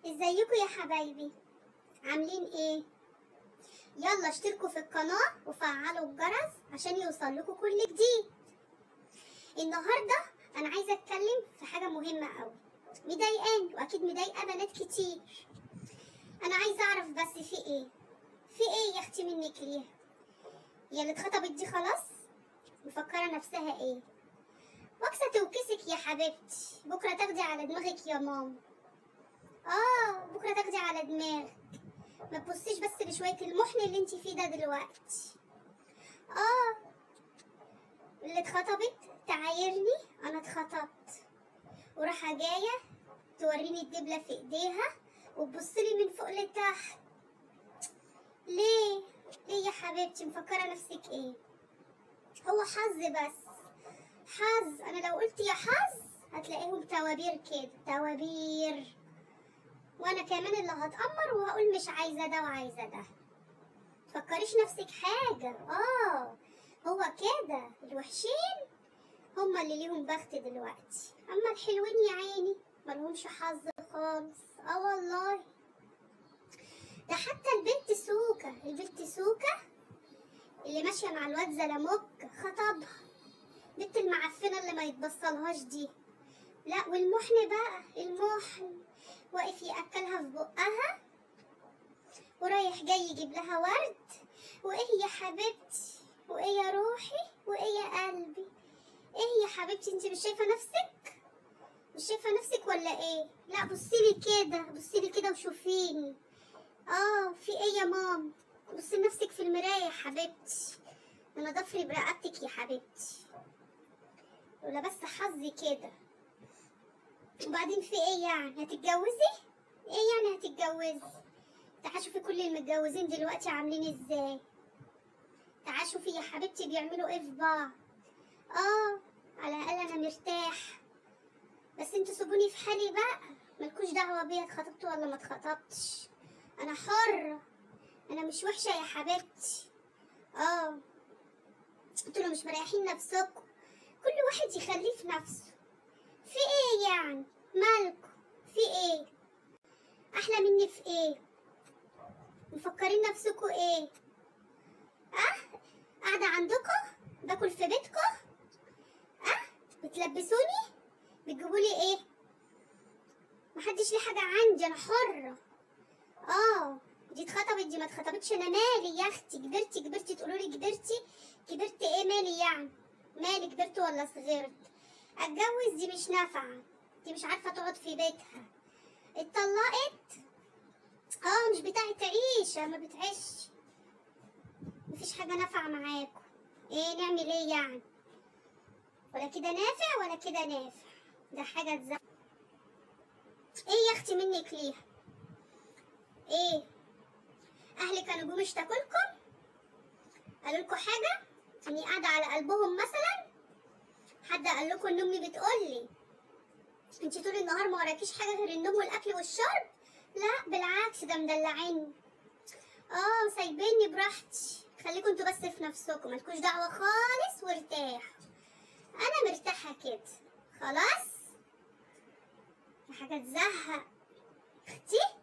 ازيكم يا حبايبي؟ عاملين ايه؟ يلا اشتركوا في القناة وفعلوا الجرس عشان يوصلكوا كل جديد. النهاردة انا عايزة اتكلم في حاجة مهمة قوي مضايقاني واكيد مضايقة بنات كتير. انا عايزة اعرف بس في ايه يا اختي منك ليها؟ هي اللي اتخطبت دي خلاص مفكرة نفسها ايه؟ واكسة توكسك يا حبيبتي، بكرة تاخدي على دماغك يا ماما. بكرة تاخدي على دماغك، ما تبصيش بس لشوية المحن اللي انت فيه ده دلوقتي. اللي اتخطبت تعايرني انا اتخطبت وراحة جاية توريني الدبلة في ايديها وتبصلي من فوق لتحت. ليه يا حبيبتي مفكرة نفسك ايه؟ هو حظ بس، حظ. انا لو قلت يا حظ هتلاقيهم توابير كده، توابير، وانا كمان اللي هتأمر وهقول مش عايزة ده وعايزة ده. تفكريش نفسك حاجة. هو كده الوحشين هما اللي ليهم بخت دلوقتي، اما الحلوين يا عيني ملهمش حظ خالص. والله ده حتى البنت سوكة اللي ماشية مع الواد زلموك خطبها، بنت المعفنة اللي ما يتبصلهاش دي. لا والمحن بقى، المحن واقف يأكلها في بقها ورايح جاي يجيب لها ورد. وايه يا حبيبتي، وايه يا روحي، وايه يا قلبي، ايه يا حبيبتي؟ انت مش شايفه نفسك؟ مش شايفه نفسك ولا ايه؟ لا بصيلي كده وشوفيني. في ايه يا ماما؟ بصي لنفسك في المرايه يا حبيبتي، انا ضفري برقبتك يا حبيبتي، ولا بس حظي كده. وبعدين في ايه يعني؟ هتتجوزي؟ ايه يعني هتتجوزي؟ تعالي شوفي كل المتجوزين دلوقتي عاملين ازاي، تعالي شوفي يا حبيبتي بيعملوا ايه في بعض. على الاقل انا مرتاح، بس انتوا سيبوني في حالي بقى، ملكوش دعوه بيا اتخطبت ولا ما اتخطبتش، انا حره، انا مش وحشه يا حبيبتي. انتوا لو مش مريحين نفسكم كل واحد يخليه في نفسه. في ايه يعني؟ مالكم؟ في ايه؟ احلى مني في ايه؟ مفكرين نفسكم ايه؟ قاعده عندكم باكل في بيتكم، بتلبسوني، بتجيبولي ايه؟ محدش ليه حاجه عندي، انا حره. دي اتخطبت دي ما اتخطبتش، انا مالي يا اختي؟ كبرتي تقولولي كبرت ايه؟ مالي يعني؟ مالي كبرت ولا صغرت؟ اتجوز دي مش نافعه، دي مش عارفه تقعد في بيتها، اتطلقت مش بتاعت عيشه، ما بتعيش، مفيش حاجه نافعه معاكم. ايه نعمل ايه يعني؟ ولا كده نافع ولا كده نافع، ده حاجه تزعل. ايه يا اختي منك ليها؟ ايه اهلك كانوا جم اشتكوا لكم؟ قالوا لكم حاجه؟ اني قاعده على قلبهم مثلا؟ حد قال لكم ان امي بتقولي انت طول النهار ما وراكيش حاجه غير النوم والاكل والشرب؟ لا بالعكس، ده مدلعيني. سايبيني براحتي، خليكم انتوا بس في نفسكم، مالكوش دعوه خالص وارتاحوا، انا مرتاحه كده خلاص. حاجه تزهق اختي.